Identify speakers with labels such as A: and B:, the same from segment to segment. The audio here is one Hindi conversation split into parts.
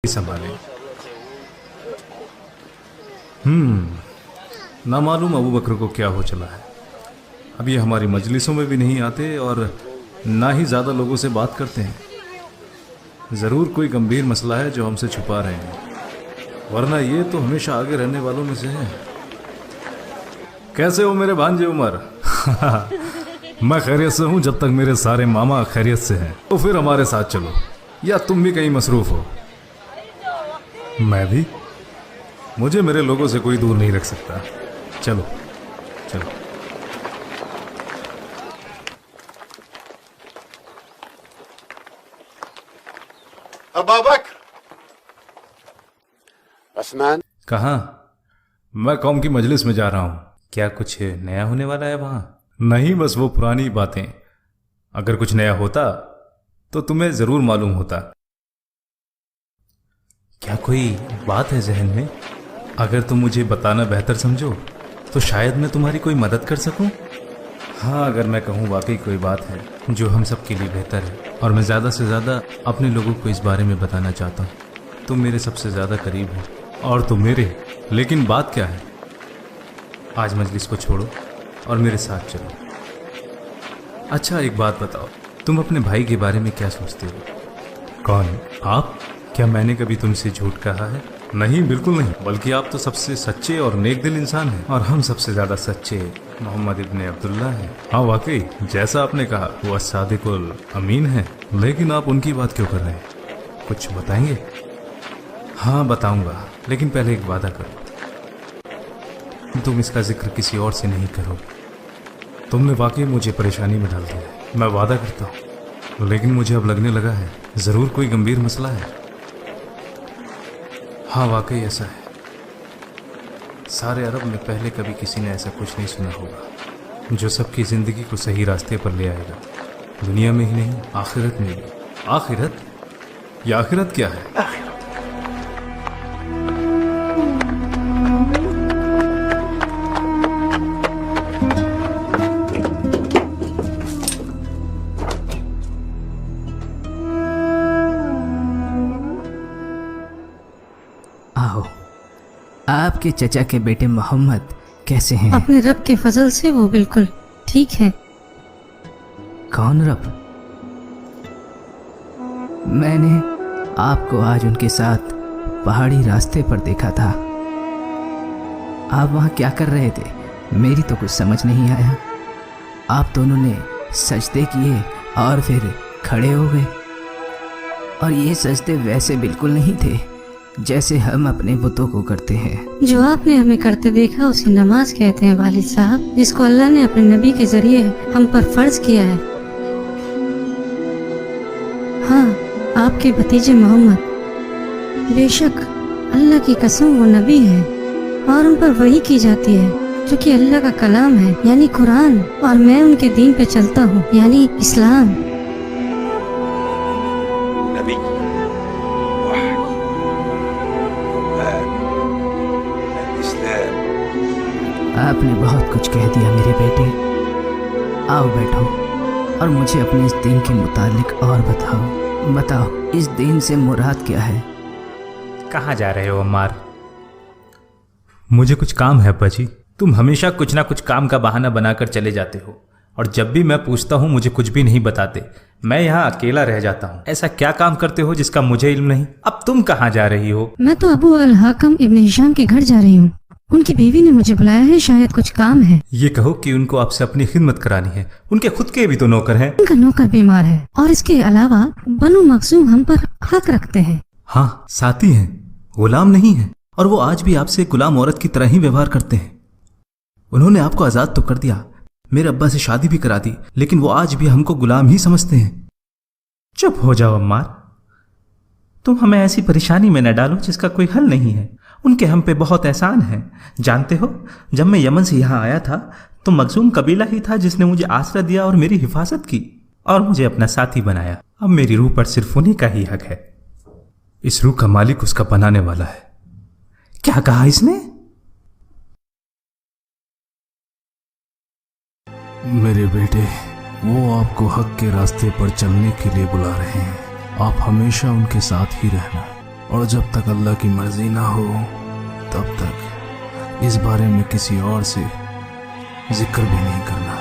A: संभाले। ना मालूम अबू बकर को क्या हो चला है। अब ये हमारी मजलिसों में भी नहीं आते और ना ही ज़्यादा लोगों से बात करते हैं। ज़रूर कोई गंभीर मसला है जो हमसे छुपा रहे हैं, वरना ये तो हमेशा आगे रहने वालों में से है। कैसे हो मेरे भांजे उमर? मैं खैरियत से हूँ जब तक मेरे सारे मामा खैरियत से हैं। तो फिर हमारे साथ चलो, या तुम भी कहीं मसरूफ़ हो? मैं भी। मुझे मेरे लोगों से कोई दूर नहीं रख सकता। चलो चलो।
B: अबू बकर। असमान।
A: कहाँ? मैं कौम की मजलिस में जा रहा हूँ। क्या कुछ नया होने वाला है वहाँ? नहीं, बस वो पुरानी बातें। अगर कुछ नया होता तो तुम्हें जरूर मालूम होता। क्या कोई बात है जहन में? अगर तुम मुझे बताना बेहतर समझो तो शायद मैं तुम्हारी कोई मदद कर सकूं। हाँ, अगर मैं कहूँ वाकई कोई बात है जो हम सब के लिए बेहतर है और मैं ज़्यादा से ज़्यादा अपने लोगों को इस बारे में बताना चाहता हूँ। तुम मेरे सबसे ज़्यादा करीब हो और तुम मेरे। लेकिन बात क्या है? आज मजलिस को छोड़ो और मेरे साथ चलो। अच्छा, एक बात बताओ, तुम अपने भाई के बारे में क्या सोचते हो? कौन? आप? क्या मैंने कभी तुमसे झूठ कहा है? नहीं, बिल्कुल नहीं। बल्कि आप तो सबसे सच्चे और नेक दिल इंसान हैं और हम सबसे ज़्यादा सच्चे मोहम्मद इब्ने अब्दुल्ला हैं। हाँ, वाकई जैसा आपने कहा वो अस्सादिकुल अमीन है। लेकिन आप उनकी बात क्यों कर रहे हैं? कुछ बताएंगे? हाँ, बताऊंगा, लेकिन पहले एक वादा करो। तुम इसका जिक्र किसी और से नहीं करोगे। तुमने वाकई मुझे परेशानी में डाल दिया है, मैं वादा करता हूँ। लेकिन मुझे अब लगने लगा है ज़रूर कोई गंभीर मसला है। हाँ, वाकई ऐसा है। सारे अरब में पहले कभी किसी ने ऐसा कुछ नहीं सुना होगा जो सबकी ज़िंदगी को सही रास्ते पर ले आएगा। दुनिया में ही नहीं, आखिरत में भी। आखिरत? या आखिरत क्या है?
C: आपके चचा के बेटे मोहम्मद कैसे हैं?
D: अपने रब के फजल से वो बिल्कुल ठीक है।
C: कौन रब? मैंने आपको आज उनके साथ पहाड़ी रास्ते पर देखा था। आप वहाँ क्या कर रहे थे? मेरी तो कुछ समझ नहीं आया। आप दोनों ने सजदे किए और फिर खड़े हो गए, और ये सजदे वैसे बिल्कुल नहीं थे जैसे हम अपने बुतों को करते हैं।
D: जो आपने हमें करते देखा उसे नमाज कहते हैं वालिद साहब, जिसको अल्लाह ने अपने नबी के जरिए हम पर फर्ज किया है। हाँ, आपके भतीजे मोहम्मद, बेशक अल्लाह की कसम वो नबी है और उन पर वही की जाती है जो कि अल्लाह का कलाम है, यानी कुरान, और मैं उनके दीन पे चलता हूँ, यानी इस्लाम।
C: आपने बहुत कुछ कह दिया मेरे बेटे। आओ बैठो और मुझे अपने इस दीन के मुतालिक और बताओ इस दीन से मुराद क्या है?
A: कहाँ जा रहे हो अम्मार? मुझे कुछ काम है अब्बा जी। तुम हमेशा कुछ ना कुछ काम का बहाना बनाकर चले जाते हो और जब भी मैं पूछता हूँ मुझे कुछ भी नहीं बताते। मैं यहाँ अकेला रह जाता हूँ। ऐसा क्या काम करते हो जिसका मुझे इल्म नहीं? अब तुम कहाँ जा रही हो?
D: मैं तो अबू अल हाकम इब्ने हिशाम के घर जा रही हूँ। उनकी बीवी ने मुझे बुलाया है, शायद कुछ काम है।
A: ये कहो कि उनको आपसे अपनी खिदमत करानी है। उनके खुद के भी तो नौकर हैं।
D: उनका नौकर बीमार है और इसके अलावा बनु मखसूम हम पर हक रखते हैं।
A: हाँ, साथी हैं, गुलाम नहीं है, और वो आज भी आपसे गुलाम औरत की तरह ही व्यवहार करते हैं। उन्होंने आपको आजाद तो कर दिया, मेरे अब्बा से शादी भी करा दी, लेकिन वो आज भी हमको गुलाम ही समझते हैं। चुप हो जाओ अम्मार, तुम हमें ऐसी परेशानी में न डालो जिसका कोई हल नहीं है। उनके हम पे बहुत एहसान है। जानते हो, जब मैं यमन से यहाँ आया था तो मखजूम कबीला ही था जिसने मुझे आसरा दिया और मेरी हिफाजत की और मुझे अपना साथी बनाया। अब मेरी रूह पर सिर्फ उन्हीं का ही हक है। इस रूह का मालिक उसका बनाने वाला है। क्या कहा इसने? मेरे बेटे, वो आपको हक के रास्ते पर चलने के लिए बुला रहे हैं। आप हमेशा उनके साथ ही रहना। और जब तक अल्लाह की मर्जी ना हो तब तक इस बारे में किसी और से जिक्र भी नहीं करना।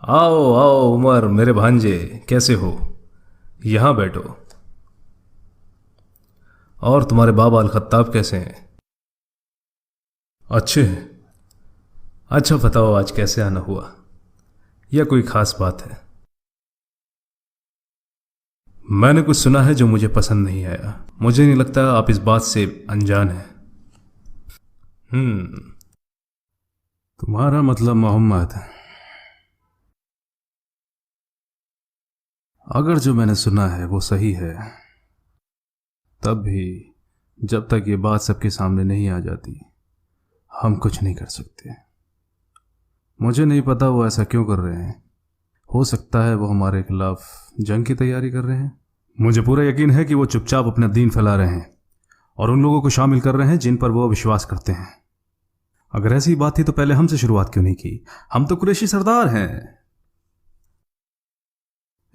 A: आओ आओ उमर, मेरे भांजे, कैसे हो? यहां बैठो। और तुम्हारे बाबा अल खत्ताब कैसे हैं? अच्छे हैं। अच्छा बताओ, आज कैसे आना हुआ, या कोई खास बात है? मैंने कुछ सुना है जो मुझे पसंद नहीं आया। मुझे नहीं लगता आप इस बात से अनजान हैं। तुम्हारा मतलब मोहम्मद, अगर जो मैंने सुना है वो सही है, तब भी जब तक ये बात सबके सामने नहीं आ जाती हम कुछ नहीं कर सकते। मुझे नहीं पता वो ऐसा क्यों कर रहे हैं। हो सकता है वो हमारे खिलाफ जंग की तैयारी कर रहे हैं। मुझे पूरा यकीन है कि वो चुपचाप अपना दीन फैला रहे हैं और उन लोगों को शामिल कर रहे हैं जिन पर वो विश्वास करते हैं। अगर ऐसी बात थी तो पहले हमसे शुरुआत क्यों नहीं की? हम तो कुरैशी सरदार हैं।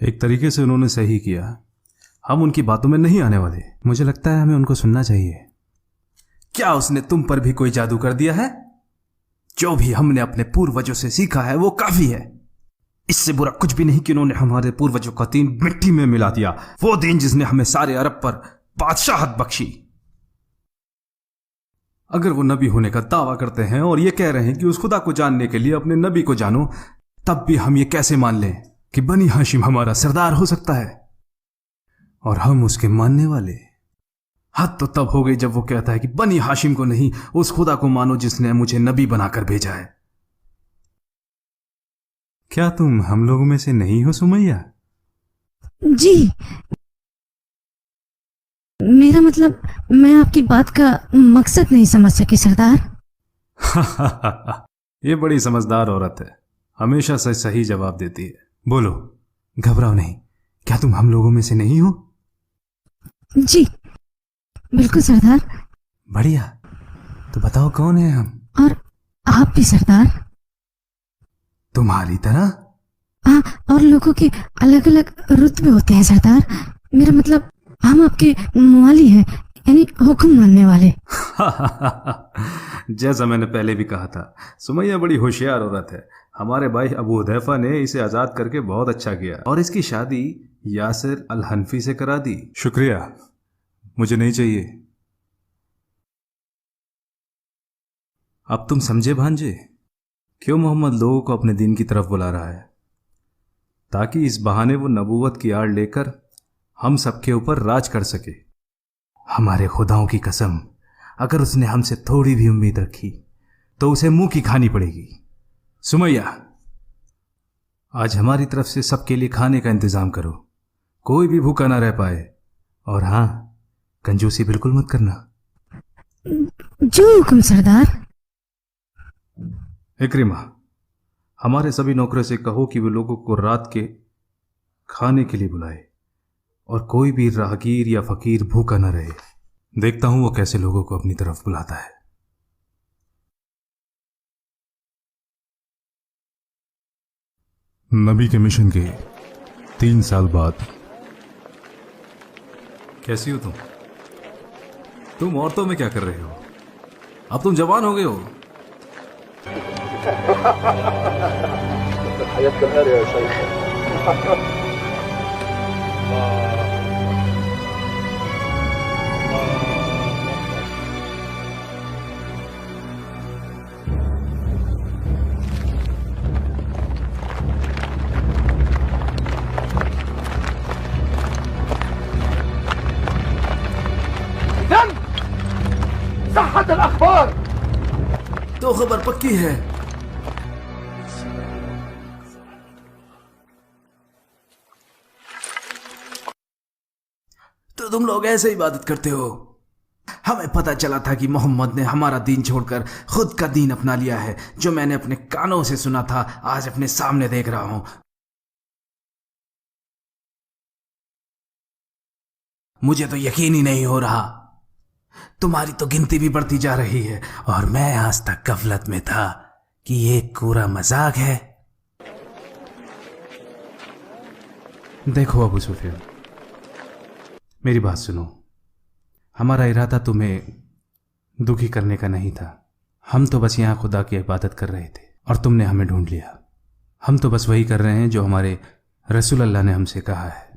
A: एक तरीके से उन्होंने सही किया। हम उनकी बातों में नहीं आने वाले। मुझे लगता है हमें उनको सुनना चाहिए। क्या उसने तुम पर भी कोई जादू कर दिया है? जो भी हमने अपने पूर्वजों से सीखा है वो काफी है। इससे बुरा कुछ भी नहीं कि उन्होंने हमारे पूर्वजों का दीन मिट्टी में मिला दिया, वो दीन जिसने हमें सारे अरब पर बादशाहत बख्शी। अगर वो नबी होने का दावा करते हैं और ये कह रहे हैं कि उस खुदा को जानने के लिए अपने नबी को जानो, तब भी हम ये कैसे मान लें कि बनी हाशिम हमारा सरदार हो सकता है और हम उसके मानने वाले? हद तो तब हो गई जब वो कहता है कि बनी हाशिम को नहीं, उस खुदा को मानो जिसने मुझे नबी बनाकर भेजा है। क्या तुम हम लोगों में से नहीं हो सुमैया?
D: जी, मेरा मतलब मैं आपकी बात का मकसद नहीं समझ सकी सरदार।
A: ये बड़ी समझदार औरत है, हमेशा सच सही जवाब देती है। बोलो, घबराओ नहीं। क्या तुम हम लोगों में से नहीं हो?
D: जी बिल्कुल सरदार।
A: बढ़िया, तो बताओ कौन है हम?
D: और आप भी सरदार।
A: तुम्हारी तरह?
D: हाँ, और लोगों के अलग अलग रुतबे होते हैं सरदार। मेरा मतलब हम आपके मवाली हैं, यानी हुक्म मानने वाले।
A: जैसा मैंने पहले भी कहा था, सुमैया बड़ी होशियार औरत है। हमारे भाई अबू हुदैफा ने इसे आजाद करके बहुत अच्छा किया और इसकी शादी यासिर अल हनफी से करा दी। शुक्रिया, मुझे नहीं चाहिए। अब तुम समझे भांजे क्यों मोहम्मद लोगों को अपने दीन की तरफ बुला रहा है? ताकि इस बहाने वो नबूवत की आड़ लेकर हम सबके ऊपर राज कर सके। हमारे खुदाओं की कसम, अगर उसने हमसे थोड़ी भी उम्मीद रखी तो उसे मुंह की खानी पड़ेगी। सुमैया, आज हमारी तरफ से सबके लिए खाने का इंतजाम करो, कोई भी भूखा ना रह पाए। और हां, कंजूसी बिल्कुल मत करना।
D: जो हुक्म सरदार।
A: इक्रिमा, हमारे सभी नौकरों से कहो कि वे लोगों को रात के खाने के लिए बुलाए और कोई भी राहगीर या फकीर भूखा न रहे। देखता हूं वो कैसे लोगों को अपनी तरफ बुलाता है। नबी के मिशन के 3 साल बाद। कैसी हो तुम? तुम औरतों में क्या कर रहे हो? अब तुम जवान हो गए हो। तो खबर पक्की है। तो तुम लोग ऐसे इबादत करते हो? हमें पता चला था कि मोहम्मद ने हमारा दीन छोड़कर खुद का दीन अपना लिया है। जो मैंने अपने कानों से सुना था, आज अपने सामने देख रहा हूं। मुझे तो यकीन ही नहीं हो रहा। तुम्हारी तो गिनती भी बढ़ती जा रही है और मैं आज तक गफलत में था कि ये पूरा मजाक है। देखो अबू सुफियान, मेरी बात सुनो। हमारा इरादा तुम्हें दुखी करने का नहीं था। हम तो बस यहाँ खुदा की इबादत कर रहे थे और तुमने हमें ढूंढ लिया। हम तो बस वही कर रहे हैं जो हमारे रसूल अल्लाह ने हमसे कहा है।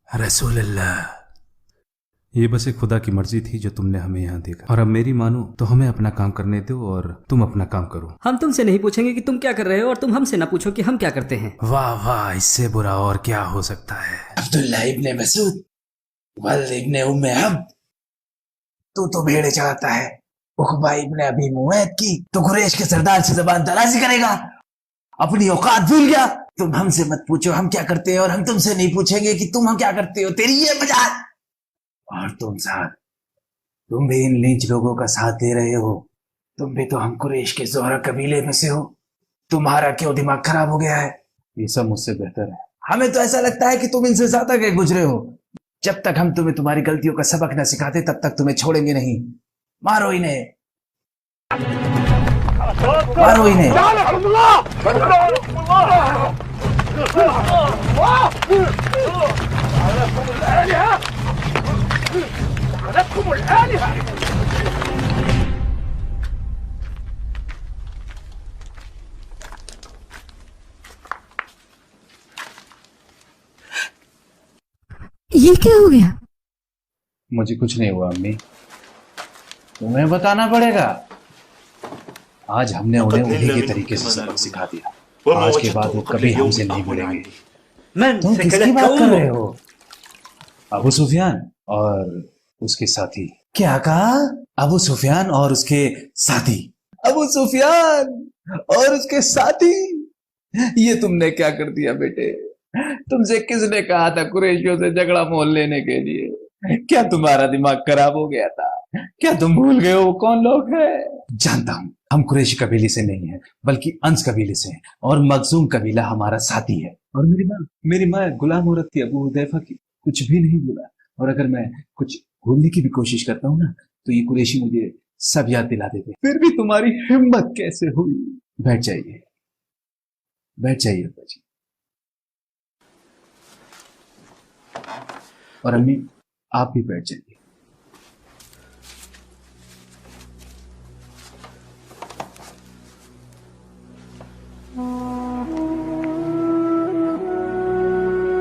A: रसूल अल्लाह, ये बस एक खुदा की मर्जी थी जो तुमने हमें यहाँ देखा। और अब मेरी मानो तो हमें अपना काम करने दो और तुम अपना काम करो।
E: हम तुमसे नहीं पूछेंगे कि तुम क्या कर रहे हो और तुम हमसे ना पूछो कि हम क्या करते हैं।
A: वाह वाह, इससे बुरा और क्या हो सकता है।
F: अब्दुल्ला इब्ने मसूद, वल्द इब्ने उम्मे अब्द, तू तो भेड़े चढ़ाता है। उकबा इब्ने अबी मुवैद की तो कुरैश के सरदार से जबान दराजी करेगा। अपनी औकात भूल गया। तुम हमसे मत पूछो हम क्या करते हैं और हम तुमसे नहीं पूछेंगे कि तुम हम क्या करते हो। तेरी ये मजाक। और तुम साथ, तुम भी इन लीच लोगों का साथ दे रहे हो। तुम भी तो हम कुरैश के ज़ोहरा कबीले में से हो। तुम्हारा क्यों दिमाग खराब हो गया है?
A: ये सब मुझसे बेहतर है।
F: हमें तो ऐसा लगता है कि तुम इनसे ज्यादा गए गुजरे हो। जब तक हम तुम्हें तुम्हारी गलतियों का सबक न सिखाते तब तक तुम्हें छोड़ेंगे नहीं। मारो इन्हें, मारो इन्हें।
D: ये क्या हो गया?
F: मुझे कुछ नहीं हुआ अम्मी, तुम्हें बताना पड़ेगा। आज हमने उन्हें उन्हीं के तरीके से सबक सिखा दिया। आज के बाद वो कभी हमसे नहीं मिलेंगे। तुम किसकी बात कर रहे हो? अबू सुफियान और उसके साथी। क्या कहा? अबू सुफियान और उसके साथी। अबू सुफियान और उसके साथी, ये तुमने क्या कर दिया बेटे? तुमसे किसने कहा था कुरैशियों से झगड़ा मोल लेने के लिए? क्या तुम्हारा दिमाग खराब हो गया था? क्या तुम भूल गए हो वो कौन लोग हैं? जानता हूं, हम कुरैशी कबीले से नहीं हैं, बल्कि अंस कबीले से हैं और मखजूम कबीला हमारा साथी है। और मेरी माँ गुलाम औरत थी अबू हुदैफा की, कुछ भी नहीं भूला। और अगर मैं कुछ भूलने की भी कोशिश करता हूँ ना, तो ये कुरैशी मुझे सब याद दिला देते। फिर भी तुम्हारी हिम्मत कैसे हुई? बैठ जाइए, बैठ जाइए अब्बा जी। और अम्मी, आप भी बैठ जाइए।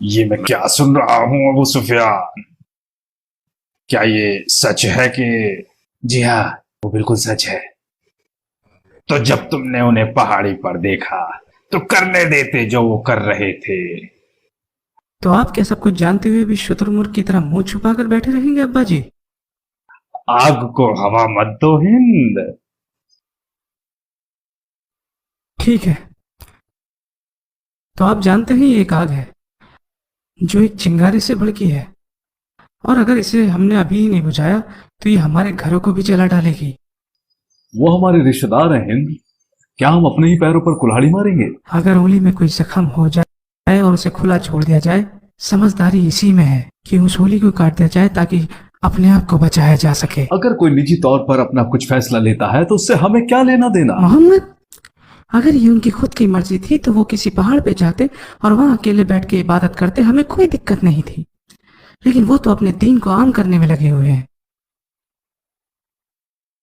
F: ये मैं क्या सुन रहा हूं अबू सुफियान? क्या ये सच है कि? जी हाँ, वो बिल्कुल सच है। तो जब तुमने उन्हें पहाड़ी पर देखा तो करने देते जो वो कर रहे थे।
C: तो आप क्या सब कुछ जानते हुए भी शुतुरमुर्ग की तरह मुंह छुपाकर बैठे रहेंगे अब्बा जी?
F: आग को हवा मत दो हिंद।
C: ठीक है, तो आप जानते हैं ये एक आग है जो एक चिंगारी से भड़की है, और अगर इसे हमने अभी ही नहीं बुझाया तो ये हमारे घरों को भी जला डालेगी।
G: वो हमारे रिश्तेदार हैं हिंद, क्या हम अपने ही पैरों पर कुल्हाड़ी मारेंगे?
C: अगर उंगली में कोई जख्म हो जाए और उसे खुला छोड़ दिया जाए, समझदारी इसी में है कि उस उंगली को काट दिया जाए ताकि अपने आप को बचाया जा सके।
G: अगर कोई निजी तौर पर अपना कुछ फैसला लेता है तो उससे हमें क्या लेना देना?
C: मोहम्मद, अगर ये उनकी खुद की मर्जी थी तो वो किसी पहाड़ पे जाते और वहां अकेले बैठ के इबादत करते, हमें कोई दिक्कत नहीं थी। लेकिन वो तो अपने दीन को आम करने में लगे हुए हैं।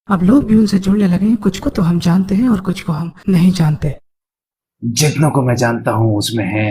C: अब लोग भी उनसे जुड़ने लगे हैं। कुछ को तो हम जानते हैं और कुछ को हम नहीं जानते।
F: जितनों को मैं जानता हूँ उसमें है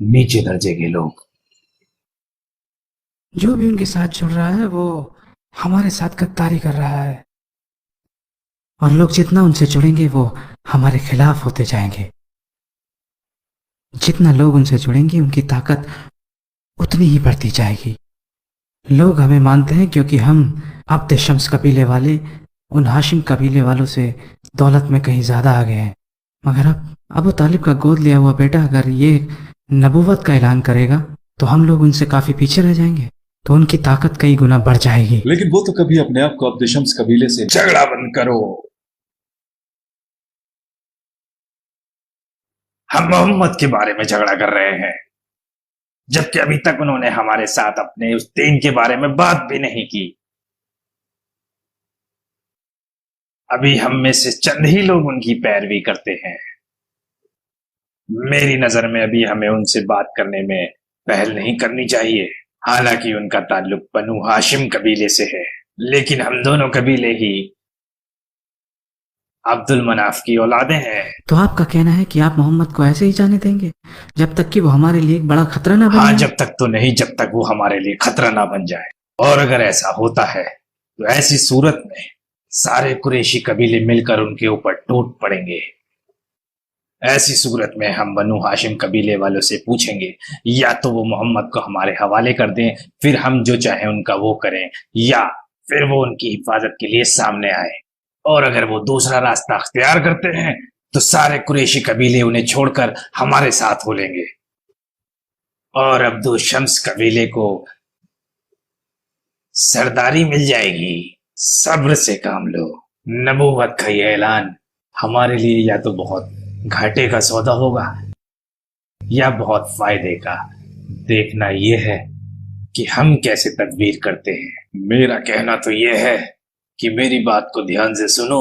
F: नीचे दर्जे के लोग।
C: जो भी उनके साथ जुड़ रहा है वो हमारे साथ गद्दारी कर रहा है, और लोग जितना उनसे जुड़ेंगे वो हमारे खिलाफ होते जाएंगे। जितना लोग उनसे जुड़ेंगे उनकी ताकत उतनी ही बढ़ती जाएगी। लोग हमें मानते हैं क्योंकि हम अब्द शम्स कबीले वाले उन हाशिम कबीले वालों से दौलत में कहीं ज्यादा आ गए हैं। मगर अब अबू तालिब का गोद लिया हुआ बेटा अगर ये नबूवत का ऐलान करेगा तो हम लोग उनसे काफी पीछे रह जाएंगे, तो उनकी ताकत कई गुना बढ़ जाएगी।
G: लेकिन वो तो कभी अपने आप को अब्द शम्स कबीले से
F: झगड़ा बंद करो। हम मोहम्मद के बारे में झगड़ा कर रहे हैं, जबकि अभी तक उन्होंने हमारे साथ अपने उस दीन के बारे में बात भी नहीं की। अभी हम में से चंद ही लोग उनकी पैरवी करते हैं। मेरी नजर में अभी हमें उनसे बात करने में पहल नहीं करनी चाहिए। हालांकि उनका ताल्लुक बनु हाशिम कबीले से है, लेकिन हम दोनों कबीले ही अब्दुल मनाफ की औलादे हैं।
C: तो आपका कहना है कि आप मोहम्मद को ऐसे ही जाने देंगे जब तक कि वो हमारे लिए एक बड़ा खतरा ना बने?
F: हाँ, जब तक तो नहीं, जब तक वो हमारे लिए खतरा ना बन जाए। और अगर ऐसा होता है तो ऐसी सूरत में सारे कुरैशी कबीले मिलकर उनके ऊपर टूट पड़ेंगे। ऐसी सूरत में हम बनु हाशिम कबीले वालों से पूछेंगे या तो वो मोहम्मद को हमारे हवाले कर दें, फिर हम जो चाहें उनका वो करें, या फिर वो उनकी हिफाजत के लिए सामने आए। और अगर वो दूसरा रास्ता अख्तियार करते हैं तो सारे कुरैशी कबीले उन्हें छोड़कर हमारे साथ हो लेंगे और अब्दुल शम्स कबीले को सरदारी मिल जाएगी। सब्र से काम लो। नबूवत का ये ऐलान हमारे लिए या तो बहुत घाटे का सौदा होगा या बहुत फायदे का। देखना यह है कि हम कैसे तदबीर करते हैं। मेरा कहना तो यह है कि मेरी बात को ध्यान से सुनो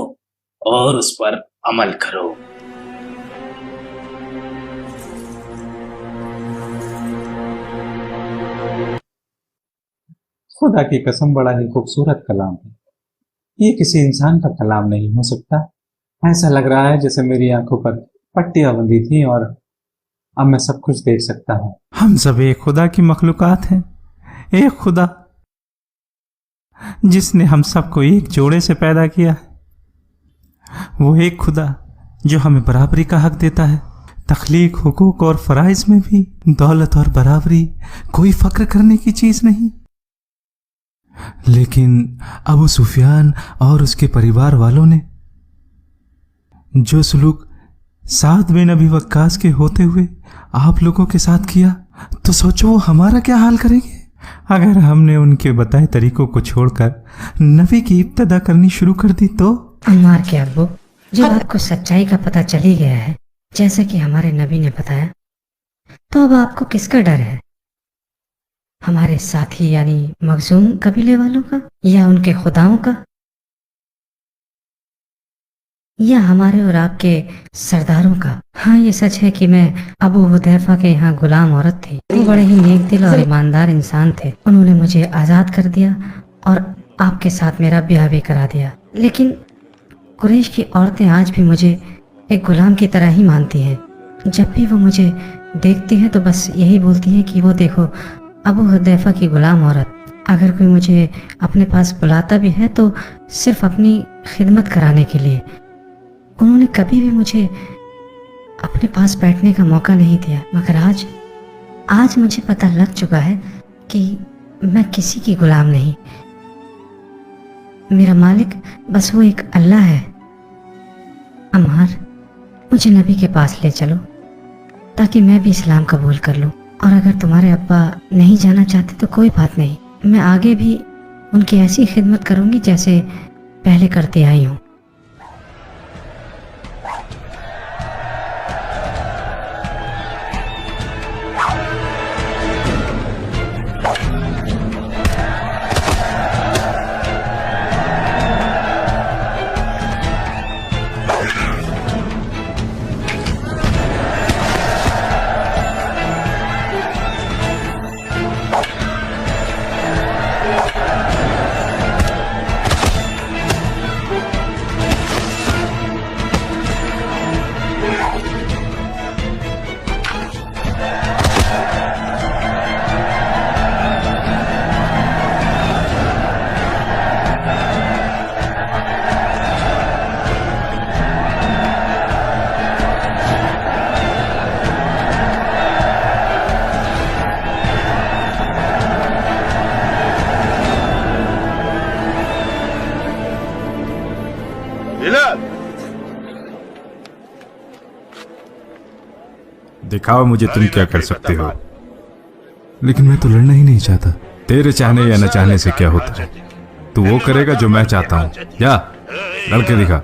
F: और उस पर अमल करो।
H: खुदा की कसम, बड़ा ही खूबसूरत कलाम है। ये किसी इंसान का कलाम नहीं हो सकता। ऐसा लग रहा है जैसे मेरी आंखों पर पट्टियां बंधी थी और अब मैं सब कुछ देख सकता हूँ।
A: हम सब एक खुदा की मखलूकात हैं। एक खुदा जिसने हम सबको एक जोड़े से पैदा किया है। वो एक खुदा जो हमें बराबरी का हक देता है। तख्लीक, हुकूक और फराइज में भी दौलत और बराबरी कोई फक्र करने की चीज नहीं। लेकिन अबू सुफियान और उसके परिवार वालों ने जो सलूक साद बिन अबी वक्कास के होते हुए आप लोगों के साथ किया, तो सोचो वो हमारा क्या हाल करेंगे अगर हमने उनके बताए तरीकों को छोड़कर नबी की इब्तदा करनी शुरू कर दी तो।
D: अम्मार के अब्बू, जब आपको सच्चाई का पता चल ही गया है जैसे कि हमारे नबी ने बताया, तो अब आपको किसका डर है? हमारे साथी यानी मखजूम कबीले वालों का, या उनके खुदाओं का, या हमारे और आपके सरदारों का? हाँ, ये सच है कि मैं अबू हुदैफा के यहाँ गुलाम औरत थी। वो बड़े ही नेक दिल और ईमानदार इंसान थे। उन्होंने मुझे आज़ाद कर दिया और आपके साथ मेरा ब्याह भी करा दिया। लेकिन कुरैश की औरतें आज भी मुझे एक गुलाम की तरह ही मानती हैं। जब भी वो मुझे देखती हैं तो बस यही बोलती हैं कि वो देखो अबू हुदैफा की गुलाम औरत। अगर कोई मुझे अपने पास बुलाता भी है तो सिर्फ अपनी खिदमत कराने के लिए। उन्होंने कभी भी मुझे अपने पास बैठने का मौका नहीं दिया। मगर आज मुझे पता लग चुका है कि मैं किसी की गुलाम नहीं। मेरा मालिक बस वो एक अल्लाह है। अम्मार, मुझे नबी के पास ले चलो ताकि मैं भी इस्लाम कबूल कर लूं। और अगर तुम्हारे अब्बा नहीं जाना चाहते तो कोई बात नहीं, मैं आगे भी उनकी ऐसी खिदमत करूंगी जैसे पहले करती आई हूँ।
A: दिखाओ मुझे तुम क्या कर सकते हो। लेकिन मैं तो लड़ना ही नहीं चाहता। तेरे चाहने या न चाहने से क्या होता है, तू वो करेगा जो मैं चाहता हूं। जा लड़के दिखा।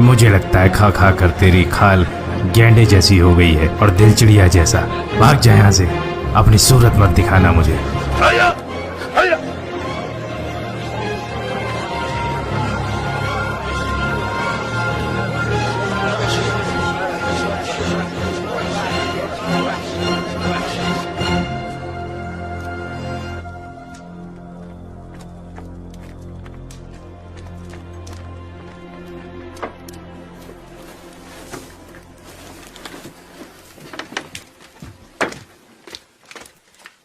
A: मुझे लगता है खा खा कर तेरी खाल गैंडे जैसी हो गई है और दिल चिड़िया जैसा। भाग जा यहाँ से, अपनी सूरत मत दिखाना मुझे।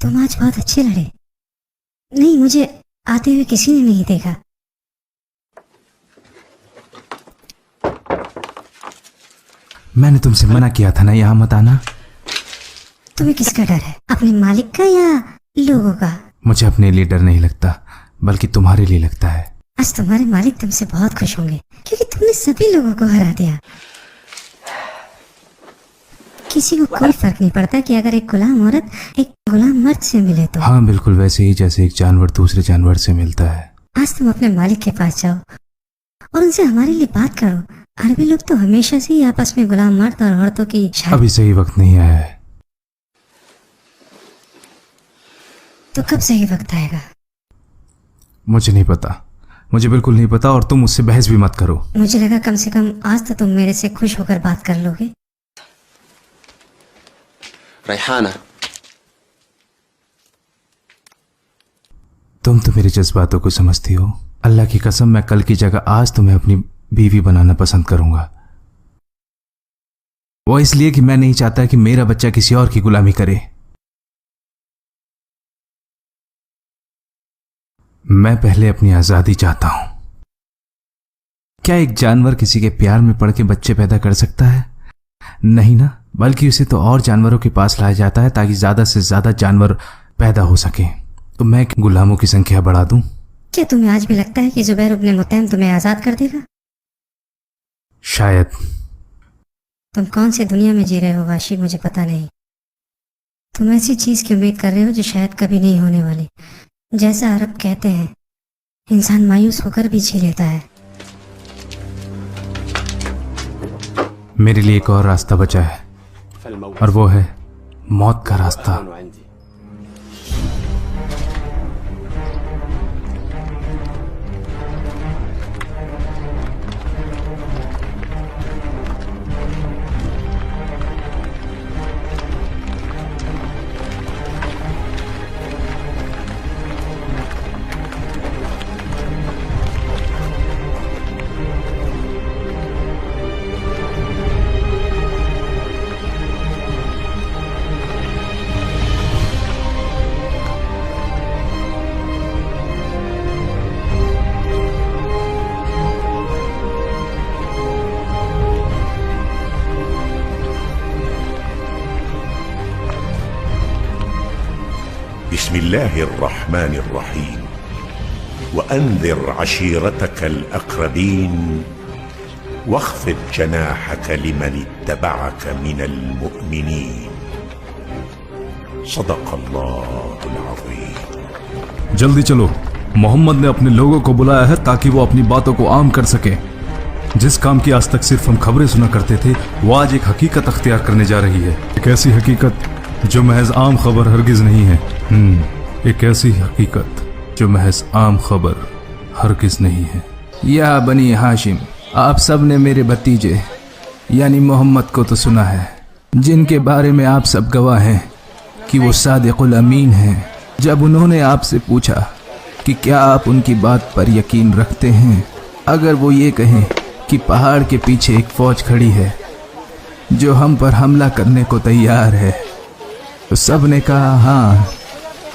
D: तुम आज बहुत अच्छे लड़े। नहीं, मुझे आते हुए किसी ने नहीं देखा।
A: मैंने तुमसे मना किया था ना यहाँ मत आना।
D: तुम्हें किसका डर है, अपने मालिक का या लोगों का?
A: मुझे अपने लिए डर नहीं लगता, बल्कि तुम्हारे लिए लगता है।
D: आज तुम्हारे मालिक तुमसे बहुत खुश होंगे, क्योंकि तुमने सभी लोगों को हरा दिया। किसी को कोई फर्क नहीं पड़ता कि अगर एक गुलाम औरत एक गुलाम मर्द से मिले तो।
A: हाँ, बिल्कुल वैसे ही जैसे एक जानवर दूसरे जानवर से मिलता है।
D: आज तुम अपने मालिक के पास जाओ और उनसे हमारे लिए बात करो। अरबी लोग तो हमेशा से ही आपस में गुलाम मर्द और औरतों की
A: अभी सही वक्त नहीं आया है।
D: तो कब सही वक्त आएगा?
A: मुझे नहीं पता, मुझे बिल्कुल नहीं पता, और तुम मुझसे बहस भी मत करो।
D: मुझे लगा कम से कम आज तो तुम मेरे से खुश होकर बात कर लोगे।
I: रैहाना,
A: तुम तो मेरे जज्बातों को समझती हो। अल्लाह की कसम, मैं कल की जगह आज तुम्हें अपनी बीवी बनाना पसंद करूंगा। वो इसलिए कि मैं नहीं चाहता कि मेरा बच्चा किसी और की गुलामी करे। मैं पहले अपनी आजादी चाहता हूं। क्या एक जानवर किसी के प्यार में पड़ के बच्चे पैदा कर सकता है? नहीं ना, बल्कि उसे तो और जानवरों के पास लाया जाता है ताकि ज्यादा से ज्यादा जानवर पैदा हो सके। तो मैं गुलामों की संख्या बढ़ा दूं?
D: क्या तुम्हें आज भी लगता है कि जुबैर इब्न मुतैम तुम्हें आजाद कर देगा?
A: शायद।
D: तुम कौन सी दुनिया में जी रहे हो वाशी, मुझे पता नहीं। तुम ऐसी चीज की उम्मीद कर रहे हो जो शायद कभी नहीं होने वाली। जैसा अरब कहते हैं, इंसान मायूस होकर भी जी लेता है।
A: मेरे लिए एक और रास्ता बचा है, और वो है मौत का रास्ता।
J: बिस्मिल्लाहिर्रहमानिर्रहीम वअन्ज़िर अशीरतकल अक़रबीन वख़्फ़िद जनाहक लिमन इत्तबअक मिनल मुअमिनीन सदक़ल्लाहुल अज़ीम।
G: जल्दी चलो, मोहम्मद ने अपने लोगों को बुलाया है ताकि वो अपनी बातों को आम कर सके। जिस काम की आज तक सिर्फ हम खबरें सुना करते थे, वो आज एक हकीकत अख्तियार करने जा रही है। एक ऐसी हकीकत जो महज आम खबर हरगिज नहीं है। एक ऐसी हकीकत जो महज आम खबर हरगिज नहीं है।
C: या बनी हाशिम, आप सब ने मेरे भतीजे यानी मोहम्मद को तो सुना है, जिनके बारे में आप सब गवाह हैं कि वो सादिकुल अमीन हैं। जब उन्होंने आपसे पूछा कि क्या आप उनकी बात पर यकीन रखते हैं, अगर वो ये कहें कि पहाड़ के पीछे एक फौज खड़ी है जो हम पर हमला करने को तैयार है, तो सब ने कहा हाँ,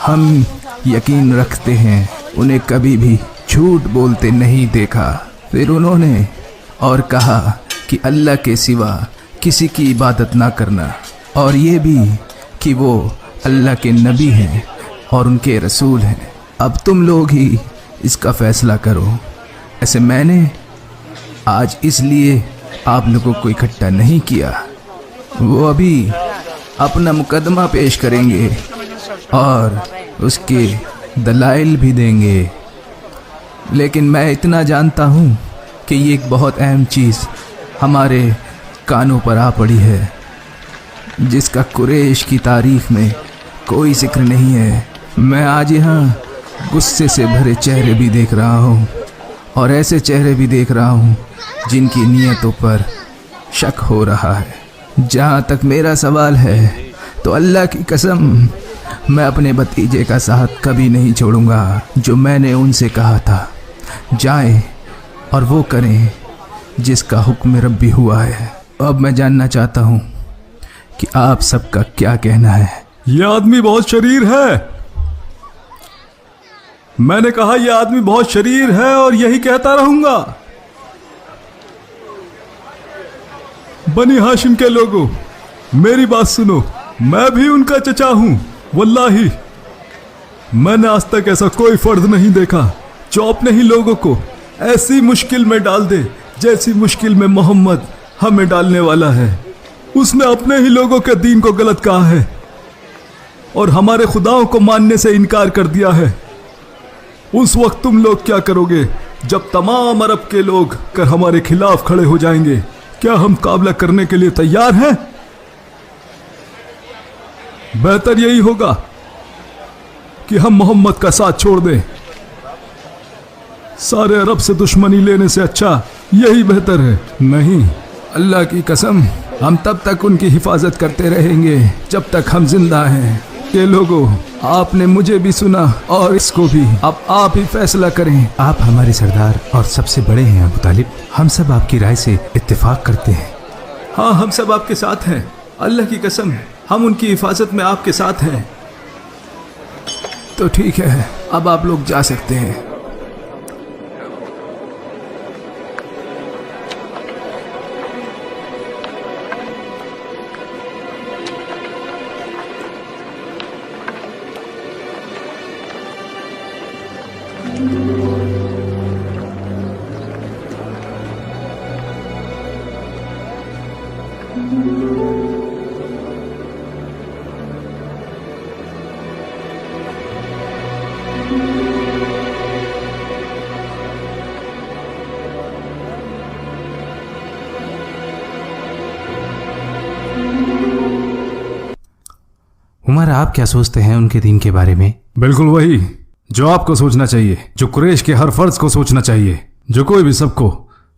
C: हम यकीन रखते हैं। उन्हें कभी भी झूठ बोलते नहीं देखा। फिर उन्होंने और कहा कि अल्लाह के सिवा किसी की इबादत ना करना, और ये भी कि वो अल्लाह के नबी हैं और उनके रसूल हैं। अब तुम लोग ही इसका फैसला करो। ऐसे मैंने आज इसलिए आप लोगों को इकट्ठा नहीं किया। वो अभी अपना मुकदमा पेश करेंगे और उसके दलाइल भी देंगे, लेकिन मैं इतना जानता हूँ कि ये एक बहुत अहम चीज़ हमारे कानों पर आ पड़ी है, जिसका कुरैश की तारीख में कोई जिक्र नहीं है। मैं आज यहाँ गुस्से से भरे चेहरे भी देख रहा हूँ और ऐसे चेहरे भी देख रहा हूँ जिनकी नीयतों पर शक हो रहा है। जहाँ तक मेरा सवाल है, तो अल्लाह की कसम, मैं अपने भतीजे का साथ कभी नहीं छोड़ूंगा। जो मैंने उनसे कहा था, जाएं और वो करें जिसका हुक्म रब्बी हुआ है। अब मैं जानना चाहता हूँ कि आप सबका क्या कहना है।
G: यह आदमी बहुत शरीर है। मैंने कहा यह आदमी बहुत शरीर है और यही कहता रहूंगा। बनी हाशिम के लोगों, मेरी बात सुनो। मैं भी उनका चचा हूं। वल्लाही मैंने आज तक ऐसा कोई फर्द नहीं देखा जो अपने ही लोगों को ऐसी मुश्किल में डाल दे जैसी मुश्किल में मोहम्मद हमें डालने वाला है। उसने अपने ही लोगों के दीन को गलत कहा है और हमारे खुदाओं को मानने से इनकार कर दिया है। उस वक्त तुम लोग क्या करोगे जब तमाम अरब के लोग कर हमारे खिलाफ खड़े हो जाएंगे? क्या हम मुकाबला करने के लिए तैयार हैं? बेहतर यही होगा कि हम मोहम्मद का साथ छोड़ दें। सारे अरब से दुश्मनी लेने से अच्छा यही बेहतर है। नहीं,
C: अल्लाह की कसम, हम तब तक उनकी हिफाजत करते रहेंगे जब तक हम जिंदा हैं। ये लोगों, आपने मुझे भी सुना और इसको भी। अब आप ही फैसला करें। आप हमारे सरदार और सबसे बड़े हैं अबू तालिब। हम सब आपकी राय से इत्तेफाक करते हैं।
A: हाँ, हम सब आपके साथ हैं। अल्लाह की कसम, हम उनकी हिफाजत में आपके साथ हैं।
C: तो ठीक है, अब आप लोग जा सकते हैं।
A: उमर, आप क्या सोचते हैं उनके दीन के बारे में?
G: बिल्कुल वही जो आपको सोचना चाहिए, जो कुरैश के हर फर्ज को सोचना चाहिए, जो कोई भी सबको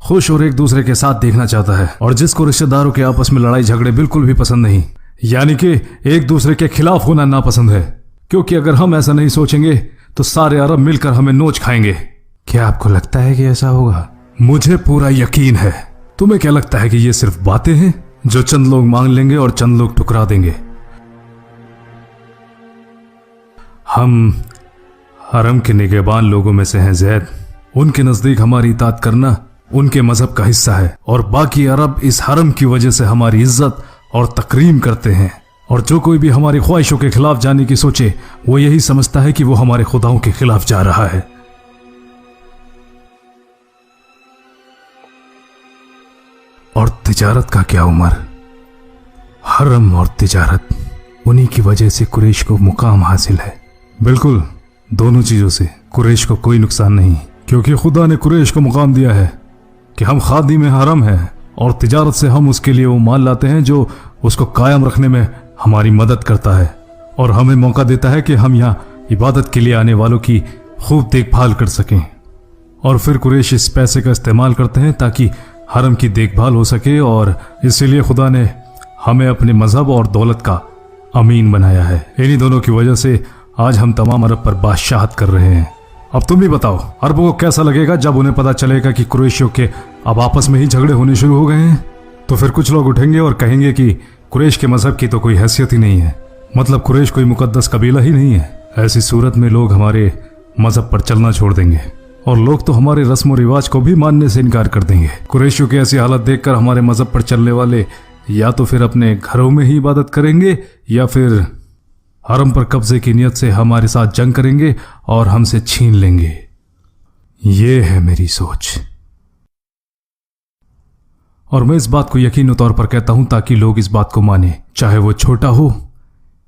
G: खुश और एक दूसरे के साथ देखना चाहता है और जिसको रिश्तेदारों के आपस में लड़ाई झगड़े बिल्कुल भी पसंद नहीं, यानी कि एक दूसरे के खिलाफ होना नापसंद है। क्योंकि अगर हम ऐसा नहीं सोचेंगे तो सारे अरब मिलकर हमें नोच खाएंगे।
A: क्या आपको लगता है कि ऐसा होगा?
G: मुझे पूरा यकीन है। तुम्हें क्या लगता है कि ये सिर्फ बातें हैं जो चंद लोग मांग लेंगे और चंद लोग ठुकरा देंगे? हम हरम के निगहबान लोगों में से हैं ज़ैद। उनके नज़दीक हमारी इताअत करना उनके मजहब का हिस्सा है और बाकी अरब इस हरम की वजह से हमारी इज्जत और तकरीम करते हैं। और जो कोई भी हमारी ख्वाहिशों के खिलाफ जाने की सोचे वो यही समझता है कि वो हमारे खुदाओं के खिलाफ जा रहा है। और तिजारत का क्या उमर, हरम और तिजारत, उन्हीं की वजह से कुरैश को मुकाम हासिल है। बिल्कुल, दोनों चीजों से कुरैश को कोई नुकसान नहीं, क्योंकि खुदा ने कुरैश को मुकाम दिया है कि हम खादी में हरम हैं, और तिजारत से हम उसके लिए वो माल लाते हैं जो उसको कायम रखने में हमारी मदद करता है और हमें मौका देता है कि हम यहाँ इबादत के लिए आने वालों की खूब देखभाल कर सकें। और फिर कुरैश इस पैसे का इस्तेमाल करते हैं ताकि हरम की देखभाल हो सके, और इसीलिए खुदा ने हमें अपने मजहब और दौलत का अमीन बनाया है। इन्हीं दोनों की वजह से आज हम तमाम अरब पर बादशाहत कर रहे हैं। अब तुम भी बताओ, अरबों को कैसा लगेगा जब उन्हें पता चलेगा कि कुरैशियों के अब आपस में ही झगड़े होने शुरू हो गए हैं? तो फिर कुछ लोग उठेंगे और कहेंगे कि कुरैश के मजहब की तो कोई हैसियत ही नहीं है, मतलब कुरैश कोई मुकद्दस कबीला ही नहीं है। ऐसी सूरत में लोग हमारे मजहब पर चलना छोड़ देंगे और लोग तो हमारे रस्म और रिवाज को भी मानने से इनकार कर देंगे। कुरैशियों की ऐसी हालत देखकर हमारे मजहब पर चलने वाले या तो फिर अपने घरों में ही इबादत करेंगे या फिर हरम पर कब्जे की नियत से हमारे साथ जंग करेंगे और हमसे छीन लेंगे। ये है मेरी सोच, और मैं इस बात को यकीनी तौर पर कहता हूं ताकि लोग इस बात को माने, चाहे वो छोटा हो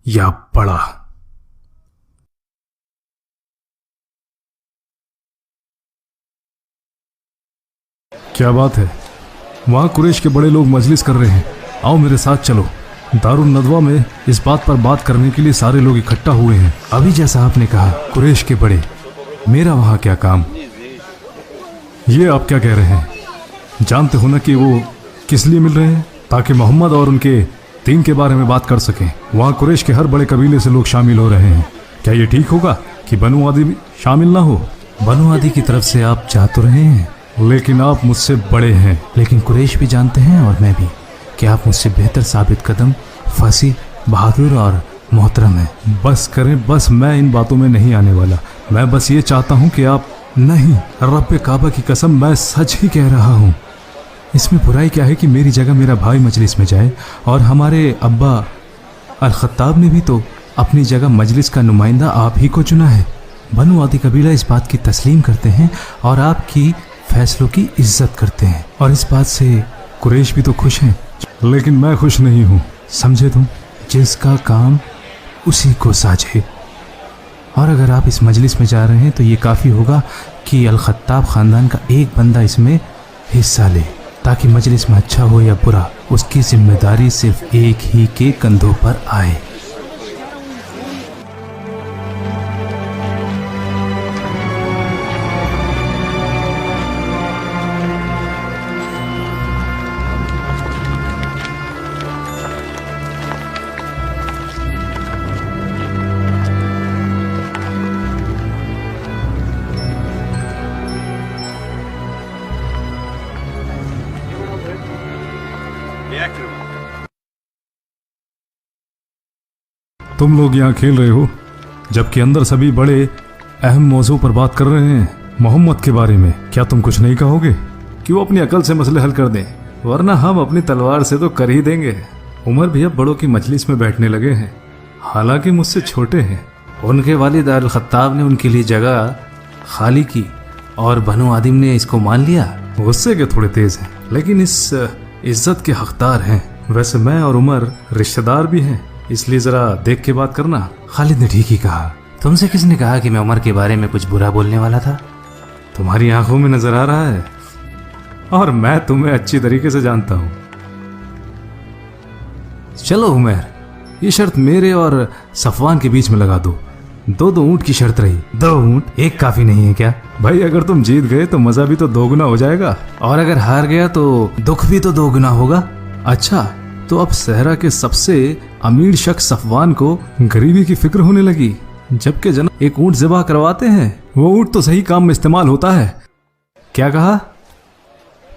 G: या बड़ा। क्या बात है, वहां कुरैश के बड़े लोग मजलिस कर रहे हैं, आओ मेरे साथ चलो। दारुल नदवा में इस बात पर बात करने के लिए सारे लोग इकट्ठा हुए हैं। अभी जैसा आपने कहा कुरैश के बड़े, मेरा वहां क्या काम? ये आप क्या कह रहे हैं? जानते हो ना कि वो किस लिए मिल रहे हैं? ताकि मोहम्मद और उनके दीन के बारे में बात कर सकें। वहां कुरैश के हर बड़े कबीले से लोग शामिल हो रहे हैं। क्या ये ठीक होगा कि बनु आदि भी शामिल ना हो? बनु आदि की तरफ से आप जा तो रहे हैं, लेकिन आप मुझसे बड़े हैं। लेकिन कुरैश भी जानते हैं और मैं भी कि आप मुझसे बेहतर साबित कदम, फसी, बहादुर और मोहतरम हैं। बस करें, बस मैं इन बातों में नहीं आने वाला। मैं बस ये चाहता हूं कि आप नहीं, रब्बे काबा की कसम मैं सच ही कह रहा हूं। इसमें बुराई क्या है कि मेरी जगह मेरा भाई मजलिस में जाए, और हमारे अब्बा अल खत्ताब ने भी तो अपनी जगह मजलिस का नुमाइंदा आप ही को चुना है। बनु आदि कबीला इस बात की तस्लीम करते हैं और आपकी फैसलों की इज्जत करते हैं, और इस बात से कुरैश भी तो खुश हैं। लेकिन मैं खुश नहीं हूं, समझे तुम? जिसका काम उसी को साझे। और अगर आप इस मजलिस में जा रहे हैं तो ये काफ़ी होगा कि अल खत्ताब ख़ानदान का एक बंदा इसमें हिस्सा ले, ताकि मजलिस में अच्छा हो या बुरा उसकी जिम्मेदारी सिर्फ एक ही के कंधों पर आए। तुम लोग यहाँ खेल रहे हो जबकि अंदर सभी बड़े अहम मौजू पर बात कर रहे हैं, मोहम्मद के बारे में। क्या तुम कुछ नहीं कहोगे कि वो अपनी अकल से मसले हल कर दें, वरना हम अपनी तलवार से तो कर ही देंगे। उमर भी अब बड़ों की मजलिस में बैठने लगे हैं, हालांकि मुझसे छोटे हैं। उनके वालिद अल खत्ताब ने उनके लिए जगह खाली की और बनु आदिम ने इसको मान लिया। गुस्से के थोड़े तेज हैं, लेकिन इस इज्जत के हकदार हैं। वैसे मैं और उमर रिश्तेदार भी हैं, इसलिए जरा देख के बात करना।
C: खालिद ने ठीक ही कहा। तुमसे किसने कहा कि मैं उमर के बारे में कुछ बुरा बोलने वाला था?
G: तुम्हारी आंखों में नजर आ रहा है, और मैं तुम्हें अच्छी तरीके से जानता हूं।
C: चलो उमर, ये शर्त मेरे और सफवान के बीच में लगा दो। 2 ऊंट की शर्त रही। 2 ऊंट, एक काफी नहीं है क्या?
G: भाई अगर तुम जीत गए तो मजा भी तो दोगुना हो जाएगा,
C: और अगर हार गया तो दुख भी तो दोगुना होगा।
G: अच्छा, तो अब सहरा के सबसे अमीर शख्स सफवान को गरीबी की फिक्र होने लगी, जबकि जनाब एक ऊंट ज़िबा करवाते हैं। वो ऊंट तो सही काम में इस्तेमाल होता है।
C: क्या कहा?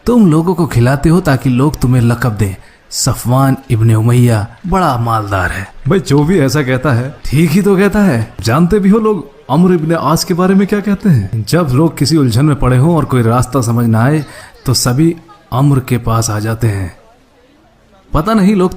C: तुम लोगों को खिलाते हो ताकि लोग तुम्हें लक़ब दें, सफवान इब्ने उमैया बड़ा मालदार है।
G: भाई जो भी ऐसा कहता है ठीक ही तो कहता है। जानते भी हो लोग अम्र इब्ने आस के बारे में क्या कहते हैं? जब लोग किसी उलझन में पड़े हों और कोई रास्ता समझ ना आए तो सभी अम्र के पास आ जाते हैं। पता नहीं लोग